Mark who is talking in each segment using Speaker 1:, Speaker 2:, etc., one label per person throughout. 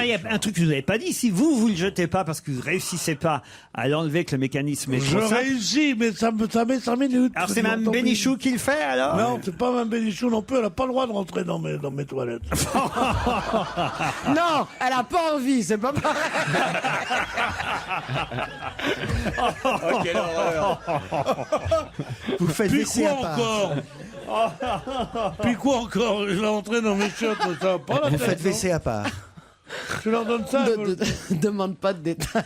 Speaker 1: il y a un truc que vous n'avez pas dit. Si vous le jetez pas parce que vous réussissez pas à l'enlever, que le mécanisme est trop
Speaker 2: Je
Speaker 1: simple.
Speaker 2: réussis, mais ça met 5 minutes.
Speaker 1: Alors c'est Mme Bénichou qui le fait alors?
Speaker 2: Non, c'est pas Mme Bénichou non plus. Elle n'a pas le droit de rentrer dans mes toilettes.
Speaker 3: Non, elle a pas envie, c'est pas pareil.
Speaker 4: Oh, quelle horreur.
Speaker 1: Vous faites
Speaker 2: Puis
Speaker 1: WC
Speaker 2: quoi
Speaker 1: à part.
Speaker 2: encore Puis quoi encore? Je l'ai rentré dans mes chiottes, ça va pas la
Speaker 5: Vous
Speaker 2: tête,
Speaker 5: faites
Speaker 2: non
Speaker 5: WC à part.
Speaker 2: Je leur donne ça.
Speaker 3: Demande pas de détails.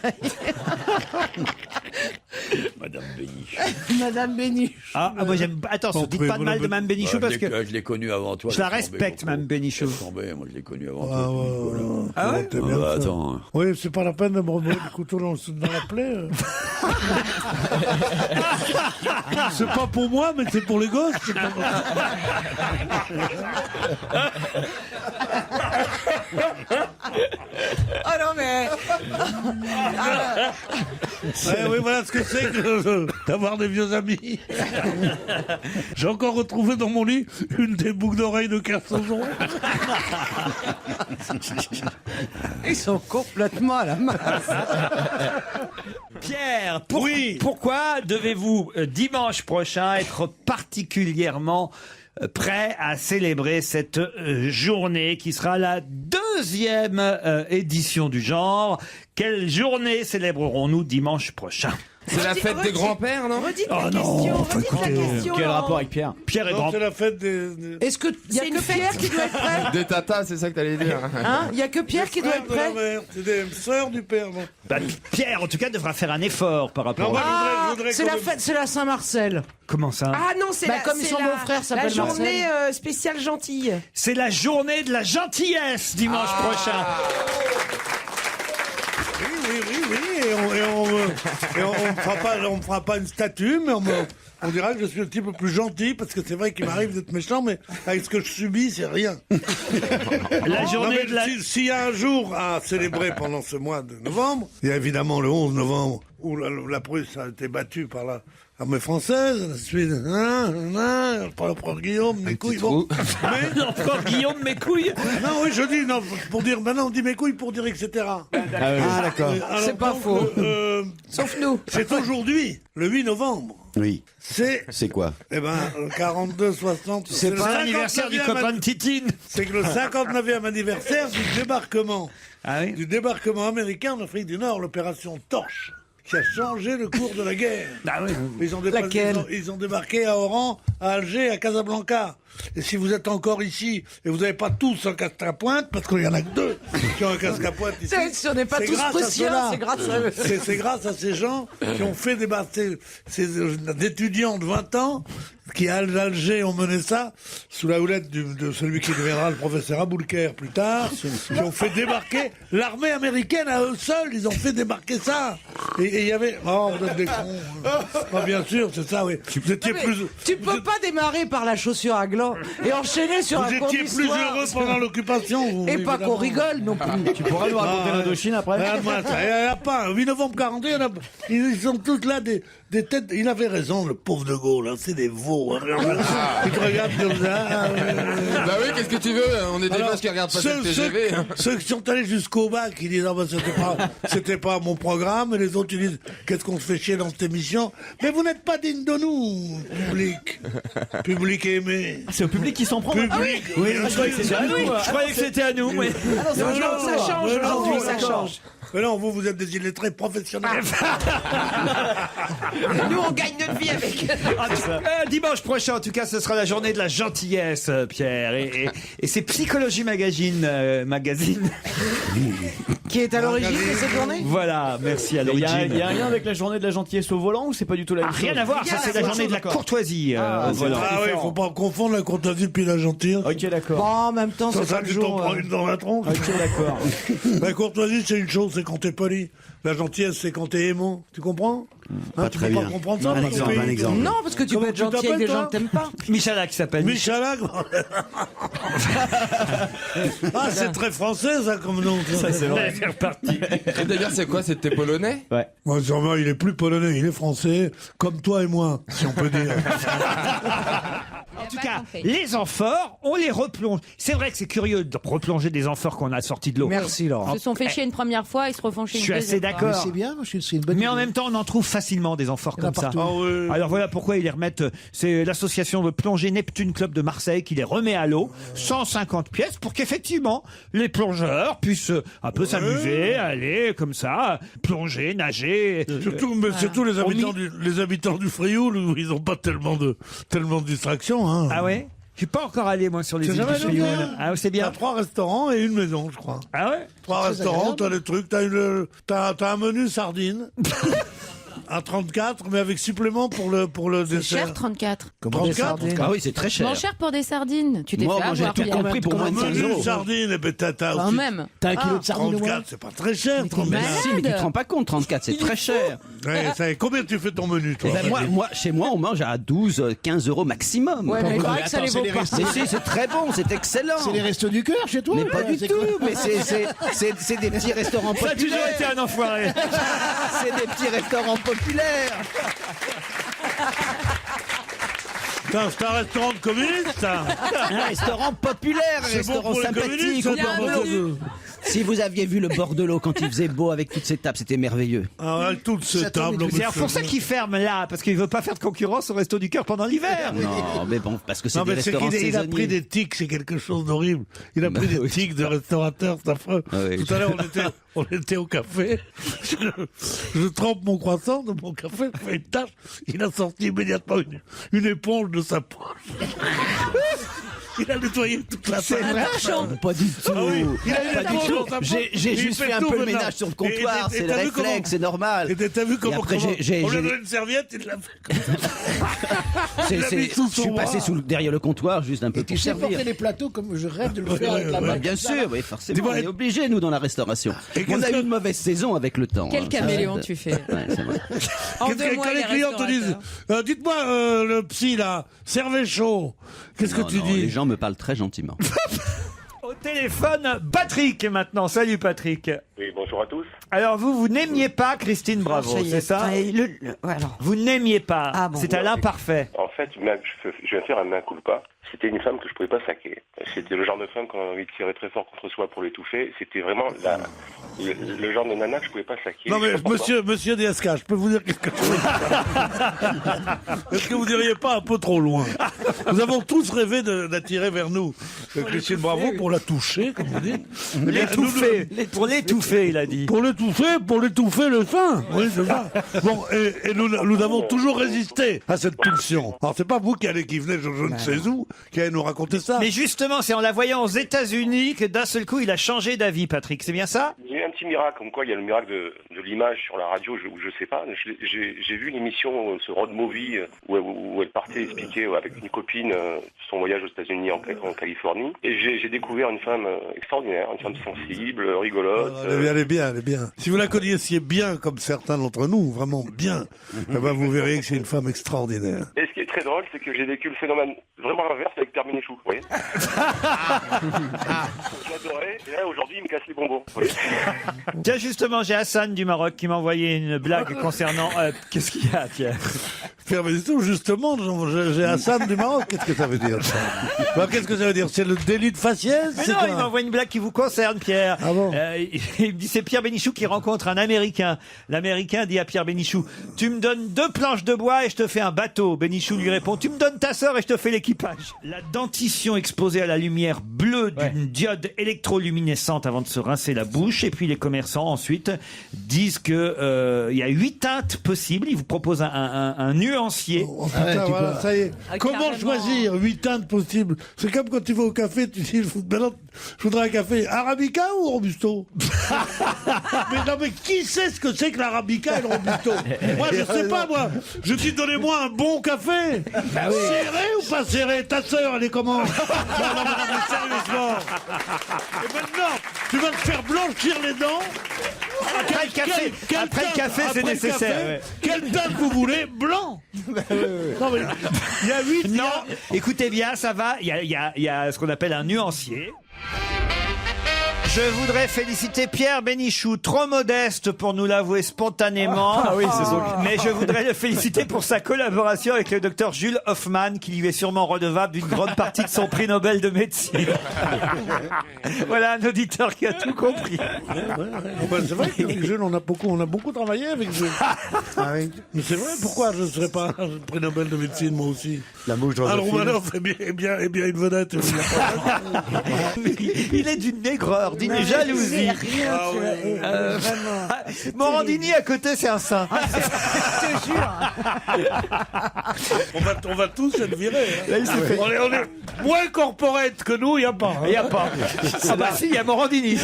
Speaker 4: Madame Bénichou.
Speaker 3: Madame Bénichou.
Speaker 1: Ah, moi j'aime. Attention, dites pas de mal de Mme Bénichou parce que
Speaker 4: Je l'ai connue avant toi.
Speaker 1: je la
Speaker 4: laisse tomber,
Speaker 1: respecte,
Speaker 4: Coco.
Speaker 1: Mme Bénichou.
Speaker 4: Laisse tomber, moi je l'ai connue avant
Speaker 2: Ah,
Speaker 4: toi.
Speaker 2: ouais,
Speaker 4: Nicolas.
Speaker 2: ouais.
Speaker 1: Ah ouais
Speaker 2: T'es bien
Speaker 4: Bah,
Speaker 2: fait.
Speaker 4: attends.
Speaker 2: Oui, c'est pas la peine de me remettre le couteau dans la plaie. C'est pas pour moi, mais c'est pour les gosses. C'est pas pour-
Speaker 3: Oh non mais.
Speaker 2: Oui, voilà ce que c'est que d'avoir des vieux amis. J'ai encore retrouvé dans mon lit une des boucles d'oreilles de Kersozon.
Speaker 3: Ils sont complètement à la masse.
Speaker 1: Pierre,
Speaker 2: Oui.
Speaker 1: pourquoi devez-vous dimanche prochain être particulièrement prêt à célébrer cette journée qui sera la deuxième édition du genre? Quelle journée célébrerons-nous dimanche prochain?
Speaker 6: C'est la fête des grands-pères, non?
Speaker 7: Redites
Speaker 1: Oh
Speaker 7: la
Speaker 1: non,
Speaker 7: question,
Speaker 1: faut
Speaker 7: redites la
Speaker 1: écouter.
Speaker 7: question.
Speaker 8: Quel
Speaker 7: Laurent.
Speaker 8: rapport avec Pierre?
Speaker 1: Pierre est
Speaker 2: Non,
Speaker 1: grand.
Speaker 2: c'est la fête des...
Speaker 3: Est-ce que y a
Speaker 7: C'est
Speaker 3: que
Speaker 7: une fête.
Speaker 3: Pierre qui doit être prêt?
Speaker 6: Des tatas, c'est ça que t'allais dire.
Speaker 3: Hein? Il y a que Pierre qui doit
Speaker 2: frères
Speaker 3: être
Speaker 2: de la
Speaker 3: prêt?
Speaker 2: mère. C'est des sœurs du père. Non,
Speaker 1: Bah, Pierre, en tout cas, devra faire un effort par rapport
Speaker 2: non moi,
Speaker 1: à...
Speaker 2: je voudrais
Speaker 3: C'est
Speaker 2: qu'on
Speaker 3: la
Speaker 2: me-
Speaker 3: fête, c'est la Saint-Marcel.
Speaker 1: Comment ça?
Speaker 7: Ah non, c'est
Speaker 3: Bah,
Speaker 7: la,
Speaker 3: comme
Speaker 7: c'est
Speaker 3: son
Speaker 7: la-
Speaker 3: beau-frère s'appelle
Speaker 7: la journée
Speaker 3: Marcel.
Speaker 7: spéciale gentille.
Speaker 1: C'est la journée de la gentillesse dimanche prochain.
Speaker 2: Oui, et on me fera pas une statue, mais on dira que je suis un petit peu plus gentil, parce que c'est vrai qu'il m'arrive d'être méchant, mais avec ce que je subis, c'est rien.
Speaker 1: La
Speaker 2: Non,
Speaker 1: journée
Speaker 2: mais
Speaker 1: de la...
Speaker 2: s'il y a un jour à célébrer pendant ce mois de novembre, il y a évidemment le 11 novembre, où la Prusse a été battue par l'armée française, la suite, par l'empereur Guillaume, mes couilles, bon. Mais,
Speaker 1: L'empereur Guillaume, mes couilles.
Speaker 2: non, oui, je dis, non, pour dire, maintenant on dit mes couilles pour dire etc.
Speaker 5: Ah, d'accord.
Speaker 2: Alors,
Speaker 3: C'est pas
Speaker 2: donc,
Speaker 3: faux.
Speaker 7: Sauf nous.
Speaker 2: C'est aujourd'hui, le 8 novembre.
Speaker 5: Oui.
Speaker 2: C'est
Speaker 5: quoi?
Speaker 2: Eh ben, le 42-60.
Speaker 1: C'est pas l'anniversaire du copain de Titine.
Speaker 2: C'est que le 59e anniversaire du débarquement.
Speaker 1: Ah oui?
Speaker 2: Du débarquement américain en Afrique du Nord, l'opération Torche, qui a changé le cours de la guerre.
Speaker 1: Ah oui.
Speaker 2: Ils ont débarqué à Oran, à Alger, à Casablanca. Et si vous êtes encore ici, et vous n'avez pas tous un casque à pointe, parce qu'il y en a que 2 qui ont un casque à pointe ici.
Speaker 3: Si on n'est pas
Speaker 2: c'est
Speaker 3: tous
Speaker 2: grâce à
Speaker 3: prussiens,
Speaker 2: cela.
Speaker 3: c'est grâce à eux.
Speaker 2: C'est grâce à ces gens qui ont fait débarquer ces étudiants de 20 ans qui, à Alger, ont mené ça sous la houlette de celui qui deviendra le professeur Aboulker plus tard, qui ont fait débarquer l'armée américaine à eux seuls. Ils ont fait débarquer ça. Et il y avait... Oh, vous êtes des cons. Oh, bien sûr, c'est ça, oui. Vous étiez
Speaker 3: Mais
Speaker 2: plus...
Speaker 3: tu peux pas démarrer par la chaussure à gland et enchaîner sur
Speaker 2: Vous
Speaker 3: un cours
Speaker 2: étiez plus
Speaker 3: d'histoire.
Speaker 2: heureux pendant l'occupation. vous,
Speaker 3: Et pas
Speaker 2: évidemment.
Speaker 3: qu'on rigole non plus.
Speaker 8: Tu pourras nous raconter l'Indochine après?
Speaker 2: Regarde-moi ça, il n'y en a pas. 8 novembre 42, ils sont tous là des têtes. Il avait raison, le pauvre de Gaulle. Hein, c'est des veaux. Hein, ils te regardent comme ça.
Speaker 6: Bah oui, qu'est-ce que tu veux? On est des
Speaker 2: Alors,
Speaker 6: vaches qui regardent passer le TGV.
Speaker 2: ceux qui sont allés jusqu'au bac, qui disent ah ben c'était pas mon programme, et les autres ils disent qu'est-ce qu'on se fait chier dans cette émission. Mais vous n'êtes pas digne de nous, public aimé.
Speaker 8: C'est au public qui s'en prend.
Speaker 2: Public.
Speaker 1: Oui,
Speaker 8: je croyais que c'était à nous.
Speaker 1: Je croyais que c'était à nous, mais...
Speaker 7: Non, ça change aujourd'hui, ça change.
Speaker 2: Mais non, vous êtes des illettrés professionnels.
Speaker 7: Nous, on gagne notre vie avec.
Speaker 1: Dimanche prochain, en tout cas, ce sera la journée de la gentillesse, Pierre. Et c'est Psychologie Magazine.
Speaker 3: Qui est à l'origine de cette journée?
Speaker 1: Voilà, merci à
Speaker 8: Il y a
Speaker 1: l'origine.
Speaker 8: un lien avec la journée de la gentillesse au volant ou c'est pas du tout la même chose?
Speaker 1: Rien à voir, ça c'est la journée de la courtoisie.
Speaker 2: Ah oui, faut pas confondre la courtoisie puis la gentillesse.
Speaker 8: Ok, d'accord.
Speaker 3: Bon, en même temps, c'est
Speaker 2: Ça,
Speaker 3: pas le
Speaker 2: tu t'en
Speaker 3: jour.
Speaker 2: prends une dans la tronche.
Speaker 8: Ok, d'accord.
Speaker 2: La courtoisie, c'est une chose, c'est quand t'es poli. La gentillesse, c'est quand t'es aimant. Tu comprends?
Speaker 5: Pas
Speaker 2: tu
Speaker 5: très
Speaker 2: peux pas
Speaker 5: bien.
Speaker 2: comprendre ça?
Speaker 5: Un
Speaker 2: dans
Speaker 5: exemple,
Speaker 2: ton
Speaker 5: un
Speaker 2: pays.
Speaker 5: exemple.
Speaker 3: Non, parce que tu
Speaker 2: Comment
Speaker 3: peux être
Speaker 2: tu
Speaker 3: gentil avec
Speaker 2: t'appelles,
Speaker 3: des gens
Speaker 2: toi
Speaker 3: que t'aimes pas.
Speaker 1: Michala qui s'appelle.
Speaker 2: Michalak. Ah, c'est très français, ça, comme nom.
Speaker 8: Ça, c'est vrai.
Speaker 1: C'est reparti.
Speaker 6: Et d'ailleurs, c'est quoi? C'était polonais?
Speaker 8: Ouais.
Speaker 2: Moi, sûrement, il est plus polonais, il est français, comme toi et moi, si on peut dire.
Speaker 1: En tout cas, les amphores, on les replonge. C'est vrai que c'est curieux de replonger des amphores qu'on a sortis de l'eau.
Speaker 3: Merci Laurent.
Speaker 5: Ils se sont fait chier une première fois, ils se refont chier
Speaker 1: Je
Speaker 5: une
Speaker 1: suis assez
Speaker 5: deuxième fois.
Speaker 1: d'accord.
Speaker 9: C'est bien, c'est une bonne
Speaker 1: Mais
Speaker 9: idée.
Speaker 1: en même temps, on en trouve facilement des amphores comme ça.
Speaker 2: Ah ouais.
Speaker 1: Alors voilà pourquoi ils les remettent. C'est l'association de plongée Neptune Club de Marseille qui les remet à l'eau. 150 pièces pour qu'effectivement les plongeurs puissent un peu s'amuser, aller comme ça, plonger, nager.
Speaker 2: Surtout les habitants du Frioul où ils n'ont pas tellement de distractions. Hein.
Speaker 1: Ah ouais? Je suis pas encore allé moi sur les
Speaker 2: C'est
Speaker 1: îles du
Speaker 2: jamais
Speaker 1: Frioul.
Speaker 2: bien.
Speaker 1: Ah c'est
Speaker 2: Il y a
Speaker 1: bien.
Speaker 2: 3 restaurants et une maison, je crois.
Speaker 1: Ah ouais?
Speaker 2: 3 restaurants, t'as des trucs, t'as un menu sardine. À 34, mais avec supplément pour le
Speaker 5: C'est
Speaker 2: dessert.
Speaker 5: cher, 34.
Speaker 2: 34
Speaker 9: Ah oui, c'est très cher.
Speaker 5: Moins cher pour des sardines. Tu t'es
Speaker 9: Moi,
Speaker 5: fait
Speaker 9: j'ai
Speaker 5: avoir,
Speaker 9: tout
Speaker 5: Pierre.
Speaker 9: compris pour moins de 15
Speaker 2: Menu
Speaker 9: euros.
Speaker 2: de sardine, et ben t'as
Speaker 5: Quand
Speaker 2: aussi
Speaker 5: même.
Speaker 9: T'as un kilo de sardines au moins
Speaker 2: 34, c'est pas très cher.
Speaker 5: t'es
Speaker 2: 34.
Speaker 5: malade.
Speaker 9: Si, mais tu te rends pas compte, 34, c'est très cher.
Speaker 2: Ouais, ça, combien tu fais ton menu, toi
Speaker 9: Eh ben, moi, chez moi, on mange à 12, 15 euros maximum.
Speaker 3: Ouais, mais il paraît que ça les vaut pas.
Speaker 9: Mais si, c'est très bon, c'est excellent.
Speaker 10: C'est les restos du cœur chez toi
Speaker 9: Mais pas du tout, mais c'est des petits restaurants
Speaker 1: Ça a toujours
Speaker 9: populaires.
Speaker 1: été un enfoiré.
Speaker 9: C'est des petits restaurants populaires.
Speaker 2: C'est un restaurant de communistes, ça.
Speaker 9: Un restaurant populaire, un
Speaker 2: C'est bon
Speaker 9: restaurant
Speaker 2: pour les
Speaker 9: sympathique.
Speaker 2: communistes, ça,
Speaker 9: Si vous aviez vu le bord de l'eau quand il faisait beau avec toutes ces tables, c'était merveilleux.
Speaker 2: Ah, avec toutes ces tables.
Speaker 1: C'est pour ça qu'il ferme là, parce qu'il veut pas faire de concurrence au Resto du Cœur pendant l'hiver.
Speaker 9: Non, mais bon, parce que c'est
Speaker 2: Non,
Speaker 9: des
Speaker 2: mais c'est
Speaker 9: restaurants
Speaker 2: qu'il il a pris
Speaker 9: saisonniers.
Speaker 2: des tics, c'est quelque chose d'horrible. Il a pris des
Speaker 9: oui.
Speaker 2: tics de restaurateur, c'est affreux.
Speaker 9: Ah oui.
Speaker 2: Tout à l'heure, on était au café. Je trempe mon croissant de mon café, je fais une tache. Il a sorti immédiatement une éponge de sa poche. Il a nettoyé toute la table.
Speaker 9: Pas du tout.
Speaker 2: Ah oui, il a
Speaker 9: Pas du
Speaker 2: une éponge
Speaker 9: tout.
Speaker 2: dans sa poche.
Speaker 9: J'ai
Speaker 2: Il
Speaker 9: juste
Speaker 2: fait
Speaker 9: fait un
Speaker 2: tout
Speaker 9: peu le
Speaker 2: maintenant.
Speaker 9: ménage sur le
Speaker 2: Et
Speaker 9: comptoir, c'est le
Speaker 2: t'as vu comment-
Speaker 9: réflexe, c'est normal.
Speaker 2: Et t'as vu comment,
Speaker 9: après, j'ai-
Speaker 2: on lui a
Speaker 9: j'ai-
Speaker 2: donné une serviette, il l'a fait comme ça. Il a mis sous
Speaker 9: Je
Speaker 2: son
Speaker 9: suis passé
Speaker 2: bras.
Speaker 9: derrière le comptoir juste un peu
Speaker 10: Et tu
Speaker 9: pour
Speaker 10: sais
Speaker 9: servir.
Speaker 10: porter les plateaux comme je rêve de le faire avec la
Speaker 9: Bah,
Speaker 10: main.
Speaker 9: bien sûr, oui, forcément.
Speaker 2: Dis-moi,
Speaker 9: On est obligé, nous, dans la restauration.
Speaker 2: Et
Speaker 9: On
Speaker 2: qu'est-ce
Speaker 9: a eu
Speaker 2: que-
Speaker 9: une mauvaise saison avec le temps.
Speaker 5: Quel
Speaker 9: hein.
Speaker 5: caméléon
Speaker 9: Ça,
Speaker 5: tu fais.
Speaker 9: ouais, c'est vrai.
Speaker 5: En
Speaker 2: Qu'est-ce
Speaker 5: 2
Speaker 2: que
Speaker 5: mois,
Speaker 2: quand les clients te disent, dites-moi, le psy là, servez chaud. Qu'est-ce que
Speaker 9: Non,
Speaker 2: tu
Speaker 9: non,
Speaker 2: dis
Speaker 9: Les gens me parlent très gentiment.
Speaker 1: Au téléphone, Patrick maintenant. Salut Patrick.
Speaker 11: Oui, bonjour à tous.
Speaker 1: Alors vous n'aimiez pas Christine Bravo,
Speaker 3: Ça y est.
Speaker 1: c'est ça?
Speaker 3: Ouais, ouais, alors.
Speaker 1: Vous n'aimiez pas.
Speaker 3: Ah bon.
Speaker 1: C'est à l'imparfait.
Speaker 11: En fait, je viens de faire un mea culpa. C'était une femme que je pouvais pas saquer. C'était le genre de femme qu'on a envie de tirer très fort contre soi pour l'étouffer. C'était vraiment le genre de nana que je pouvais pas saquer.
Speaker 2: Non mais
Speaker 11: Je sais pas pourquoi.
Speaker 2: monsieur DSK, je peux vous dire quelque chose. Est-ce que vous diriez pas un peu trop loin? Nous avons tous rêvé d'attirer vers nous Christine Bravo pour la toucher, comme vous dites. Eh bien,
Speaker 1: L'étouffer. Pour l'étouffer, il a dit.
Speaker 2: pour l'étouffer le sein. Oui, c'est ça. Bon, et nous avons toujours résisté à cette pulsion. Alors c'est pas vous qui venez je ne sais où, qui allez nous raconter ça.
Speaker 1: Mais justement, c'est en la voyant aux États-Unis que d'un seul coup, il a changé d'avis, Patrick. C'est bien ça?
Speaker 11: Il y a eu un petit miracle, comme quoi il y a le miracle de l'image sur la radio, je sais pas. J'ai vu une émission, ce road movie, où elle partait expliquer avec une copine son voyage aux États-Unis en Californie. Et j'ai découvert une femme extraordinaire, une femme sensible, rigolote.
Speaker 2: Elle est bien. Si vous la connaissiez bien, comme certains d'entre nous, vraiment bien, eh ben vous verriez que c'est une femme extraordinaire.
Speaker 11: Et ce qui est très drôle, c'est que j'ai vécu le phénomène vraiment inverse avec Pierre Bénichou, vous voyez. J'adorais, et là aujourd'hui il me casse les bonbons, vous voyez.
Speaker 1: Tiens, justement, j'ai Hassan du Maroc qui m'a envoyé une blague concernant... Qu'est-ce qu'il y a, Pierre?
Speaker 2: Pierre Bénichou, justement, j'ai Hassan du Maroc. Qu'est-ce que ça veut dire ça? Ben, qu'est-ce que ça veut dire? C'est le délit de faciès?
Speaker 1: Mais
Speaker 2: C'est
Speaker 1: non,
Speaker 2: quoi
Speaker 1: il m'envoie une blague qui vous concerne, Pierre.
Speaker 2: Ah bon?
Speaker 1: Il me dit, c'est Pierre Bénichou qui rencontre un Américain. L'Américain dit à Pierre Bénichou, tu me donnes 2 planches de bois et je te fais un bateau. Bénichou lui répond, tu me donnes ta sœur et je te fais l'équipage. La dentition exposée à la lumière bleue d'une diode électroluminescente avant de se rincer la bouche. Et puis les commerçants ensuite disent que il y a 8 teintes possibles. Ils vous proposent un nuancier.
Speaker 2: Oh, putain, voilà, ça y est.
Speaker 5: Ah,
Speaker 2: Comment
Speaker 5: carrément.
Speaker 2: choisir 8 teintes possibles? C'est comme quand tu vas au café, tu dis, je voudrais un café Arabica ou Robusto? Mais non, mais qui sait ce que c'est que l'Arabica et le Robusto? Moi, je sais pas, moi. Je dis, donnez-moi un bon café. Serré ou pas serré? Ta sœur, elle est comment? Non, mais sérieusement. Et maintenant, tu vas te faire blanchir les dents.
Speaker 1: Après le café, c'est nécessaire. Ouais.
Speaker 2: Quelle teinte vous voulez? Blanc. Non, mais il y a 8.
Speaker 1: Non, écoutez bien, ça va. Il y a ce qu'on appelle un nuancier. Je voudrais féliciter Pierre Bénichou, trop modeste pour nous l'avouer spontanément.
Speaker 8: Ah oui, c'est son-
Speaker 1: Mais je voudrais le féliciter pour sa collaboration avec le docteur Jules Hoffmann, qui lui est sûrement redevable d'une grande partie de son prix Nobel de médecine. Voilà un auditeur qui a tout compris.
Speaker 2: C'est vrai qu'avec Jules, on a beaucoup travaillé avec Jules. Mais c'est vrai, pourquoi je ne serais pas un prix Nobel de médecine, moi aussi?
Speaker 8: La mouche dans
Speaker 2: Alors, Romanoff est bien une vedette.
Speaker 1: Il est d'une aigreur, d'une jalousie.
Speaker 2: Ah ouais,
Speaker 1: Morandini à côté, c'est un saint.
Speaker 2: on va tous être virés. hein.
Speaker 1: Là, il s'est fait-
Speaker 2: On est moins corporate que nous, il n'y a pas.
Speaker 1: Il n'y a pas. Ah bah si, il y a Morandini.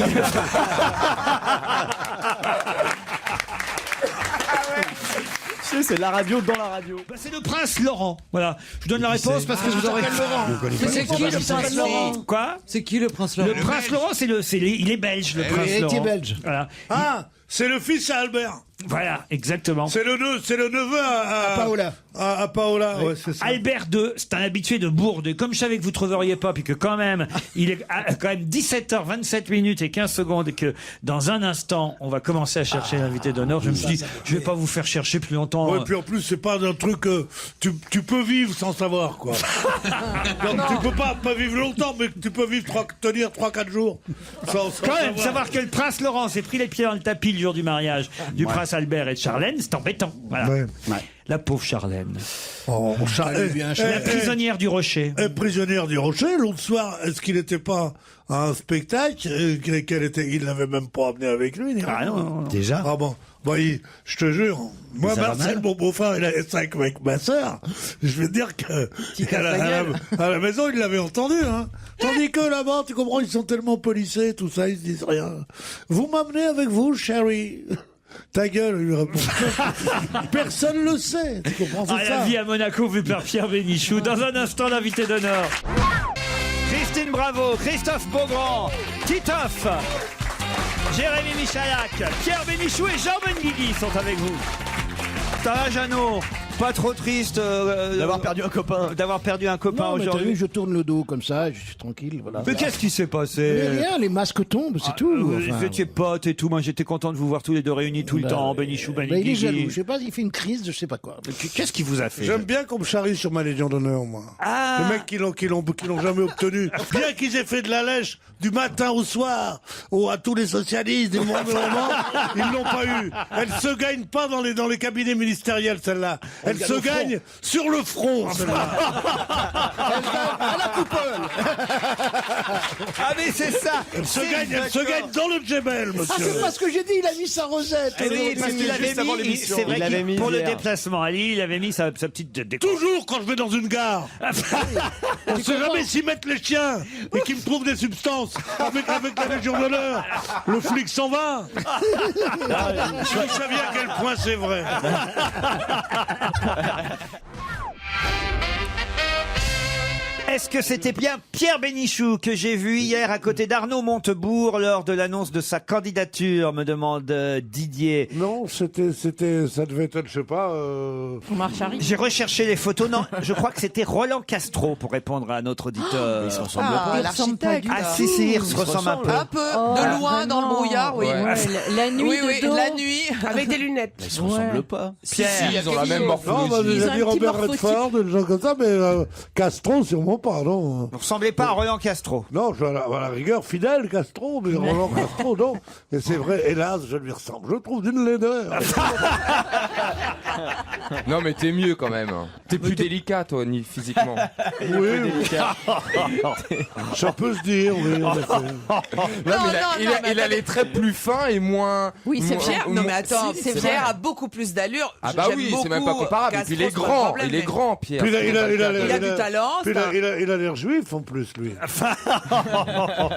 Speaker 8: C'est la radio dans la radio.
Speaker 1: Bah, c'est le prince Laurent. Voilà. Je donne la réponse parce que vous aurez.
Speaker 3: C'est qui le prince Laurent?
Speaker 1: Quoi?
Speaker 3: C'est qui le prince Laurent?
Speaker 1: Le prince Laurent, il est belge, le prince
Speaker 10: il
Speaker 1: Laurent.
Speaker 10: était belge.
Speaker 1: Voilà.
Speaker 2: Ah, c'est le fils à Albert.
Speaker 1: Voilà, exactement.
Speaker 2: C'est le neveu à
Speaker 10: Paola.
Speaker 2: À Paola, ouais, c'est ça.
Speaker 1: Albert II, c'est un habitué de Bourdes. Et comme je savais que vous ne trouveriez pas, puis que quand même, il est quand même 17h27 minutes et 15 secondes, et que dans un instant, on va commencer à chercher l'invité d'honneur. Je me suis dit, je vais pas vous faire chercher plus longtemps.
Speaker 2: Ouais, puis en plus, c'est pas un truc tu peux vivre sans savoir, quoi. Donc, tu peux pas vivre longtemps, mais tu peux tenir 3-4 jours sans
Speaker 1: Quand même, savoir que le prince Laurent s'est pris les pieds dans le tapis le jour du mariage du prince Albert et de Charlène, c'est embêtant. Voilà.
Speaker 2: Ouais.
Speaker 1: La pauvre Charlène.
Speaker 2: Oh,
Speaker 1: La prisonnière du rocher.
Speaker 2: Prisonnière du rocher, l'autre soir, est-ce qu'il n'était pas à un spectacle il l'avait même pas amené avec lui, ni rien.
Speaker 1: Ah non.
Speaker 9: Déjà.
Speaker 2: Ah bon, je te jure, moi, Marcel, mon beau-frère, il avait 5 avec ma sœur. Je vais te dire que à la maison, il l'avait entendu. Hein. Tandis que là-bas, tu comprends, ils sont tellement polissés, tout ça, ils se disent rien. Vous m'amenez avec vous, chérie? Ta gueule, il lui répond. Personne le sait, tu comprends, c'est
Speaker 1: La
Speaker 2: ça.
Speaker 1: vie à Monaco vu par Pierre Bénichou. Dans un instant, l'invité d'honneur. Christine Bravo, Christophe Beaugrand, Titoff, Jérémy Michalak, Pierre Bénichou et Jean Benguigui sont avec vous. Ça va, Jeannot? Pas trop triste
Speaker 8: D'avoir perdu un copain.
Speaker 1: D'avoir perdu un copain
Speaker 10: Non, mais t'as vu,
Speaker 1: aujourd'hui.
Speaker 10: je tourne le dos comme ça, je suis tranquille, voilà.
Speaker 1: Mais qu'est-ce qui s'est
Speaker 10: Mais
Speaker 1: passé?
Speaker 10: rien, les masques tombent, c'est tout. Enfin,
Speaker 1: Vous étiez potes et tout. Moi, j'étais content de vous voir tous les deux réunis tout le temps. Bénichou,
Speaker 10: il est jaloux,
Speaker 1: Benguigui.
Speaker 10: je sais pas, il fait une crise, je sais pas quoi.
Speaker 1: Qu'est-ce qui vous a fait?
Speaker 2: J'aime bien qu'on me charrie sur ma Légion d'honneur, moi.
Speaker 1: Ah.
Speaker 2: Les mecs qui l'ont jamais obtenu. Bien qu'ils aient fait de la lèche du matin au soir, à tous les socialistes, des moments, ils l'ont pas eu. Elle se gagne pas dans les cabinets ministériels, celle-là. Elle se gagne sur le front, celle-là.
Speaker 10: À la coupole.
Speaker 1: Ah mais c'est ça.
Speaker 2: Elle se gagne dans le djebel,
Speaker 10: Ah,
Speaker 2: monsieur.
Speaker 10: c'est pas ce que j'ai dit, il a mis sa rosette.
Speaker 1: Ah oui, parce qu'il avait
Speaker 8: juste avant
Speaker 1: mis,
Speaker 8: l'émission.
Speaker 1: c'est vrai
Speaker 8: Il l'avait
Speaker 1: qu'il-
Speaker 8: mis
Speaker 1: pour le
Speaker 8: hier.
Speaker 1: déplacement à Lille, il avait mis sa petite déco.
Speaker 2: Toujours quand je vais dans une gare. On sait jamais s'y mettent les chiens et qu'ils me trouvent des substances avec la Légion d'honneur. Le flic s'en va. Vous saviez à quel point c'est vrai.
Speaker 1: Est-ce que c'était bien Pierre Bénichou que j'ai vu hier à côté d'Arnaud Montebourg lors de l'annonce de sa candidature, me demande Didier.
Speaker 2: Non, ça devait être, je sais pas.
Speaker 5: Omar Sharif.
Speaker 1: J'ai recherché les photos. Non, je crois que c'était Roland Castro pour répondre à notre auditeur.
Speaker 8: Ils se ressemblent
Speaker 7: Ah,
Speaker 8: pas.
Speaker 7: l'architecte.
Speaker 1: Ah si, ils se ressemblent un peu.
Speaker 7: Un peu,
Speaker 5: Oh,
Speaker 7: de loin, dans le
Speaker 5: vraiment.
Speaker 7: brouillard, oui.
Speaker 6: Ouais.
Speaker 5: La nuit
Speaker 7: Oui,
Speaker 5: de
Speaker 7: oui,
Speaker 5: dos.
Speaker 7: la nuit, avec des lunettes.
Speaker 8: Ils se ressemblent pas.
Speaker 1: Pierre.
Speaker 6: Si, ils ont la même
Speaker 2: Non,
Speaker 6: morphologie.
Speaker 5: Ils ont
Speaker 2: j'ai
Speaker 5: un
Speaker 2: dit
Speaker 5: petit
Speaker 2: Robert
Speaker 5: morphotype.
Speaker 2: Redford, des gens comme ça, mais Castro, sûrement pas, non.
Speaker 1: Vous ressemblez pas à Roland Castro.
Speaker 2: Non, je suis à la rigueur fidèle, Castro, mais Roland Castro, non. Et c'est vrai, hélas, je lui ressemble. Je trouve d'une laideur.
Speaker 6: Non, mais t'es mieux quand même. T'es plus délicat, toi, ni physiquement.
Speaker 2: Oui, ça peut se dire, oui, en effet.
Speaker 6: Non, mais il a les traits plus fins et moins.
Speaker 7: Oui, c'est
Speaker 6: moins-
Speaker 7: Pierre. Non, mais attends,
Speaker 6: Si,
Speaker 7: c'est
Speaker 6: vrai.
Speaker 7: Pierre a beaucoup plus d'allure.
Speaker 6: Ah bah
Speaker 7: J'aime
Speaker 6: oui, c'est même pas
Speaker 7: beaucoup
Speaker 6: comparable. Et puis il est
Speaker 7: Castro, c'est pas
Speaker 6: grand,
Speaker 7: problème,
Speaker 6: il est
Speaker 7: mais-
Speaker 6: grand, Pierre.
Speaker 2: Puis il
Speaker 7: a du talent,
Speaker 2: Puis
Speaker 7: c'est un-
Speaker 2: il a l'air juif, en plus, lui.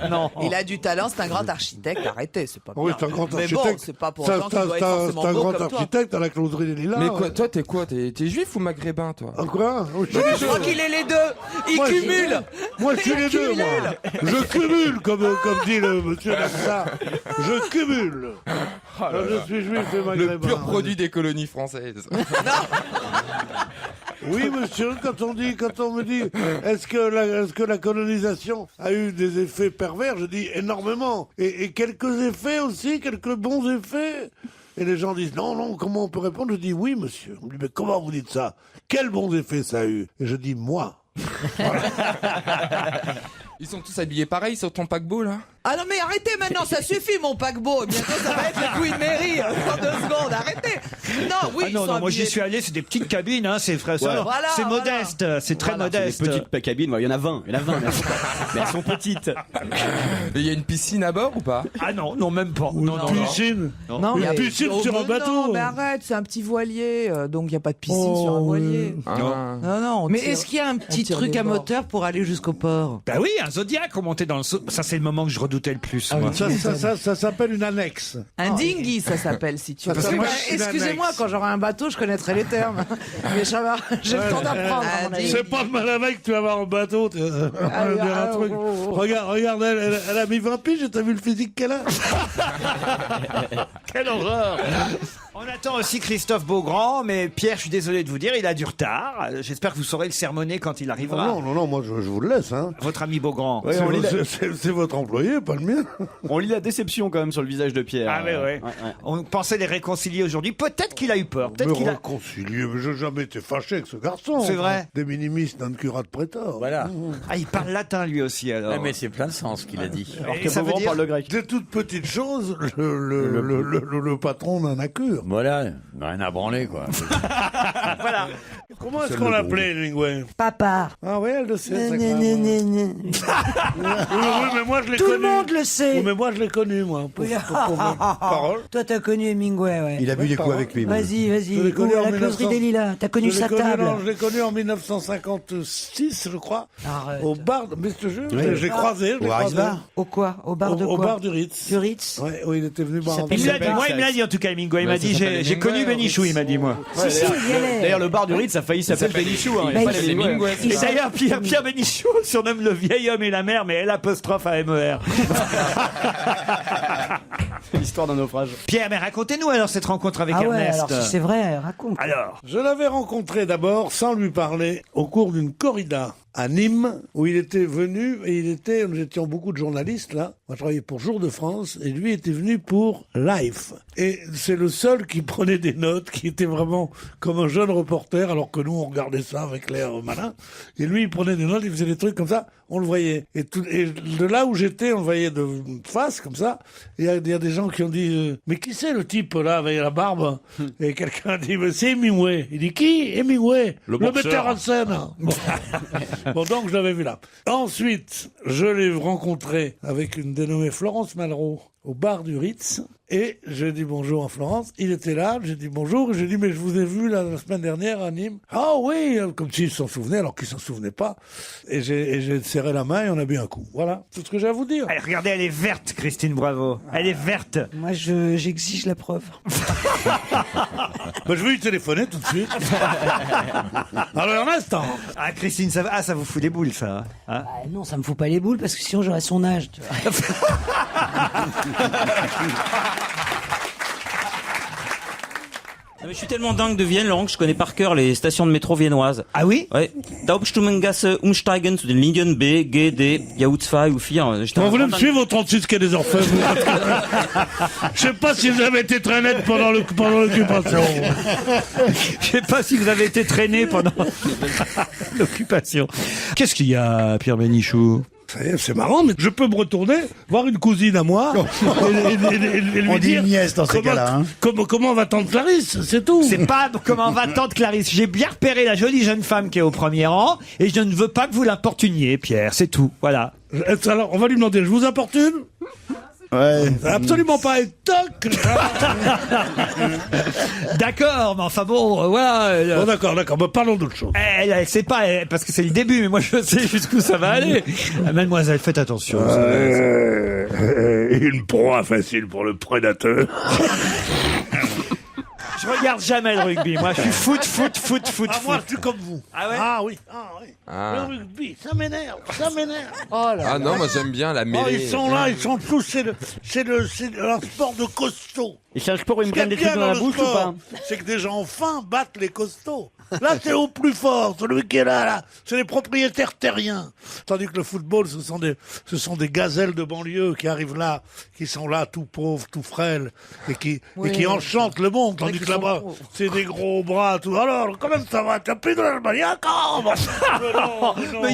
Speaker 1: Non.
Speaker 7: Il a du talent, c'est un grand architecte. Arrêtez, c'est pas bien.
Speaker 2: Oui, c'est un grand
Speaker 7: Mais
Speaker 2: architecte.
Speaker 7: bon, c'est pas pour autant qu'il doit être forcément
Speaker 2: C'est un
Speaker 7: beau
Speaker 2: grand
Speaker 7: comme toi.
Speaker 2: architecte à la closerie des Lilas.
Speaker 6: Mais quoi, toi, t'es quoi? T'es juif ou maghrébin, toi?
Speaker 2: Ah, quoi? Oui,
Speaker 7: Je crois qu'il est les deux. Il
Speaker 2: Moi,
Speaker 7: cumule.
Speaker 2: Moi, je suis les deux, moi. Je cumule, comme dit le monsieur Lassa. Je cumule. Je suis juif et maghrébin.
Speaker 6: Le pur produit des colonies françaises.
Speaker 2: Oui, monsieur, quand on me dit, est-ce que la colonisation a eu des effets pervers, je dis énormément. Et quelques effets aussi, quelques bons effets. Et les gens disent, non, comment on peut répondre? Je dis, oui, monsieur. On me dit, mais comment vous dites ça? Quels bons effets ça a eu? Et je dis, moi.
Speaker 6: Ils sont tous habillés pareil sur ton paquebot, là?
Speaker 7: Ah non, mais arrêtez maintenant, ça suffit, mon paquebot. Bientôt, ça va être la Queen Mary. Dans 2 secondes, arrêtez. Non, oui,
Speaker 1: Ah non, moi j'y suis allé, c'est des petites cabines, hein, c'est frais.
Speaker 7: Voilà,
Speaker 1: c'est
Speaker 7: voilà.
Speaker 1: modeste, c'est très
Speaker 8: C'est
Speaker 1: modeste.
Speaker 8: des petites cabines, il y en a 20. Il y en a 20, mais elles sont petites.
Speaker 6: Il y a une piscine à bord ou pas?
Speaker 1: Ah non, même pas. Non,
Speaker 2: Piscine.
Speaker 7: Non,
Speaker 2: Une
Speaker 7: mais
Speaker 2: piscine sur un bateau.
Speaker 7: Non, mais arrête, c'est un petit voilier, donc il n'y a pas de piscine sur un voilier.
Speaker 6: Ah.
Speaker 7: Non, on
Speaker 3: Mais
Speaker 7: tire-
Speaker 3: est-ce qu'il y a un petit
Speaker 7: on tire
Speaker 3: truc
Speaker 7: des
Speaker 3: à
Speaker 7: bords.
Speaker 3: moteur pour aller jusqu'au port?
Speaker 1: Bah oui, un Zodiac, on montait dans le... Ça, c'est le moment que je redoutais le plus, moi.
Speaker 2: Ça s'appelle une annexe.
Speaker 7: Un dinghy, ça s'appelle, si tu veux.
Speaker 2: Parce que
Speaker 3: Bah,
Speaker 2: moi, je suis
Speaker 3: excusez-moi,
Speaker 2: l'annexe.
Speaker 3: quand j'aurai un bateau, je connaîtrai les termes. Mais ça va, j'ai le temps d'apprendre. à mon avis.
Speaker 2: C'est pas mal avec, tu vas avoir un bateau. Tu vas dire un truc. Regarde, elle a mis 20 piges et t'as vu le physique qu'elle a?
Speaker 1: Quelle horreur. On attend aussi Christophe Beaugrand, mais Pierre, je suis désolé de vous dire, il a du retard. J'espère que vous saurez le sermonner quand il arrivera.
Speaker 2: Non, moi je vous le laisse. Hein.
Speaker 1: Votre ami Beaugrand.
Speaker 8: Ouais, on lit la-
Speaker 2: C'est votre employé, pas le mien.
Speaker 8: On lit la déception quand même sur le visage de Pierre.
Speaker 1: Ah ouais. On pensait les réconcilier aujourd'hui. Peut-être qu'il a eu peur. Peut-être
Speaker 2: Me
Speaker 1: qu'il a...
Speaker 2: réconcilier, mais j'ai jamais été fâché avec ce garçon.
Speaker 1: C'est vrai.
Speaker 2: Des minimis non curat prétor.
Speaker 4: Voilà.
Speaker 1: Ah, il parle latin lui aussi alors.
Speaker 4: Ah, mais c'est plein de sens ce qu'il a dit.
Speaker 8: Alors
Speaker 1: Et
Speaker 8: que
Speaker 1: ça veut
Speaker 8: Beaugrand
Speaker 1: dire-
Speaker 8: parle le grec.
Speaker 2: Des toutes petites choses, le patron n'en a cure.
Speaker 4: Voilà, rien à branler, quoi.
Speaker 1: Voilà.
Speaker 2: Comment est-ce qu'on l'appelait, Hemingway?
Speaker 3: Papa.
Speaker 2: Ah oui, elle le sait.
Speaker 3: Né,
Speaker 2: sa
Speaker 3: né,
Speaker 2: femme.
Speaker 3: né, né, né.
Speaker 2: Oui, mais moi je l'ai
Speaker 3: Tout
Speaker 2: connu.
Speaker 3: le monde le sait.
Speaker 2: Oui, mais moi je l'ai connu, moi. Pour mes paroles.
Speaker 3: Toi, t'as connu Hemingway, ouais.
Speaker 10: Il a bu des coups avec lui.
Speaker 3: Vas-y,
Speaker 2: Je l'ai
Speaker 3: vas-y.
Speaker 2: connu
Speaker 3: Ou à
Speaker 2: en
Speaker 3: la closerie
Speaker 2: 1900.
Speaker 3: des Lilas. T'as connu
Speaker 2: Je l'ai
Speaker 3: sa table.
Speaker 2: non, je l'ai connu en 1956, je crois.
Speaker 3: Arrête.
Speaker 2: Au bar, mais je te jure, j'ai croisé. je l'ai
Speaker 10: Au Harris
Speaker 2: croisé.
Speaker 10: Bar.
Speaker 3: Au quoi? Au bar de
Speaker 2: Au
Speaker 3: quoi?
Speaker 2: bar du Ritz.
Speaker 3: Du Ritz.
Speaker 2: Ouais, où il était venu boire un
Speaker 3: s'appelle-
Speaker 1: Il me l'a
Speaker 2: verre.
Speaker 1: dit, moi, il me l'a dit en tout cas, Hemingway. Il
Speaker 6: Bah,
Speaker 1: m'a
Speaker 6: ça
Speaker 1: dit,
Speaker 6: s'appelle
Speaker 1: j'ai connu
Speaker 6: Hemingway,
Speaker 1: Benichou, il m'a dit, moi.
Speaker 3: Si, si, il y allait.
Speaker 8: D'ailleurs, le bar du Ritz a failli s'appeler Bénichou. Hein, il y a
Speaker 3: Bah,
Speaker 8: pas
Speaker 3: il-
Speaker 8: les Hemingway.
Speaker 1: Et d'ailleurs, Pierre Benichou surnomme le vieil homme et la mère, mais L' apostrophe à MER.
Speaker 8: L'histoire d'un naufrage.
Speaker 1: Pierre, mais racontez-nous alors cette rencontre avec
Speaker 3: Ah ouais,
Speaker 1: Ernest.
Speaker 3: alors si c'est vrai, raconte.
Speaker 1: Alors,
Speaker 2: Je l'avais rencontré d'abord, sans lui parler, au cours d'une corrida à Nîmes, où il était venu, et nous étions beaucoup de journalistes là, on travaillait pour Jour de France, et lui était venu pour Life. Et c'est le seul qui prenait des notes, qui était vraiment comme un jeune reporter, alors que nous on regardait ça avec l'air malin. Et lui il prenait des notes, il faisait des trucs comme ça, on le voyait. Et de là où j'étais, on le voyait de face, comme ça. Et il y a des gens qui ont dit, mais qui c'est le type là avec la barbe? Et quelqu'un a dit, mais c'est Hemingway. Il dit, qui? Hemingway, le metteur en scène. Bon. Bon, donc je l'avais vu là. Ensuite, je l'ai rencontré avec une dénommée Florence Malraux au bar du Ritz. Et j'ai dit bonjour à Florence. Il était là, j'ai dit bonjour. J'ai dit, mais je vous ai vu la semaine dernière à Nîmes. Ah oui, comme s'il s'en souvenait, alors qu'il s'en souvenait pas. Et j'ai serré la main et on a bu un coup. Voilà, c'est ce que j'ai à vous dire.
Speaker 1: allez, regardez, elle est verte, Christine Bravo. Elle est verte.
Speaker 3: Moi, j'exige la preuve.
Speaker 2: Ben, je vais lui téléphoner tout de suite. Alors, un instant.
Speaker 1: Ah, Christine, ça vous fout des boules, ça. Hein
Speaker 3: Ah, non, ça me fout pas les boules parce que sinon j'aurais son âge. Tu vois.
Speaker 12: Mais je suis tellement dingue de Vienne, Laurent, que je connais par cœur les stations de métro viennoises.
Speaker 1: Ah oui?
Speaker 12: Ouais. Daubstummengasse, umsteigen zu den Linien B, G, D, Jau2 ou 4.
Speaker 2: Vous voulez me suivre au 36 quai des Orfèvres? Je sais pas si vous avez été très net pendant l'occupation.
Speaker 1: Je sais pas si vous avez été traîné pendant l'occupation. Qu'est-ce qu'il y a, Pierre Benichou?
Speaker 2: C'est marrant, mais je peux me retourner, voir une cousine à moi, et lui
Speaker 10: On dit
Speaker 2: dire...
Speaker 10: une nièce dans ces cas-là. Hein.
Speaker 2: Comment va tante Clarisse? C'est tout.
Speaker 1: C'est pas comment va tante Clarisse. J'ai bien repéré la jolie jeune femme qui est au premier rang et je ne veux pas que vous l'importuniez, Pierre. C'est tout. Voilà.
Speaker 2: Alors, on va lui demander, je vous importune?
Speaker 10: Ouais.
Speaker 2: Absolument pas, et toc.
Speaker 1: D'accord, mais enfin bon, voilà.
Speaker 2: Bon, d'accord, bah, parlons d'autre chose.
Speaker 1: Elle sait pas, parce que c'est le début, mais moi je sais jusqu'où ça va aller. Mademoiselle, faites attention.
Speaker 2: Une proie facile pour le prédateur.
Speaker 1: Je regarde jamais le rugby. Moi, je suis foot.
Speaker 2: Ah, moi, je suis comme vous.
Speaker 1: Ah ouais?
Speaker 2: Ah oui.
Speaker 6: Ah.
Speaker 2: Le rugby, ça m'énerve.
Speaker 3: Oh là
Speaker 6: Ah non, moi j'aime bien la
Speaker 2: Oh,
Speaker 6: mêlée.
Speaker 2: ils sont là, ils sont tous, c'est un sport de costaud.
Speaker 8: Et c'est un sport où ils me
Speaker 2: Ce qu'il y a
Speaker 8: prennent des
Speaker 2: bien
Speaker 8: trucs dans la
Speaker 2: le
Speaker 8: bouche ou
Speaker 2: sport,
Speaker 8: pas?
Speaker 2: c'est que des gens fins battent les costauds. Là, c'est au plus fort. Celui qui est là, c'est les propriétaires terriens. Tandis que le football, ce sont des gazelles de banlieue qui arrivent là, qui sont là, tout pauvres, tout frêles, et qui enchantent le monde. Tandis que là-bas, c'est des gros bras, tout. Alors, comment ça va? T'as plus de l'Allemagne?
Speaker 1: Mais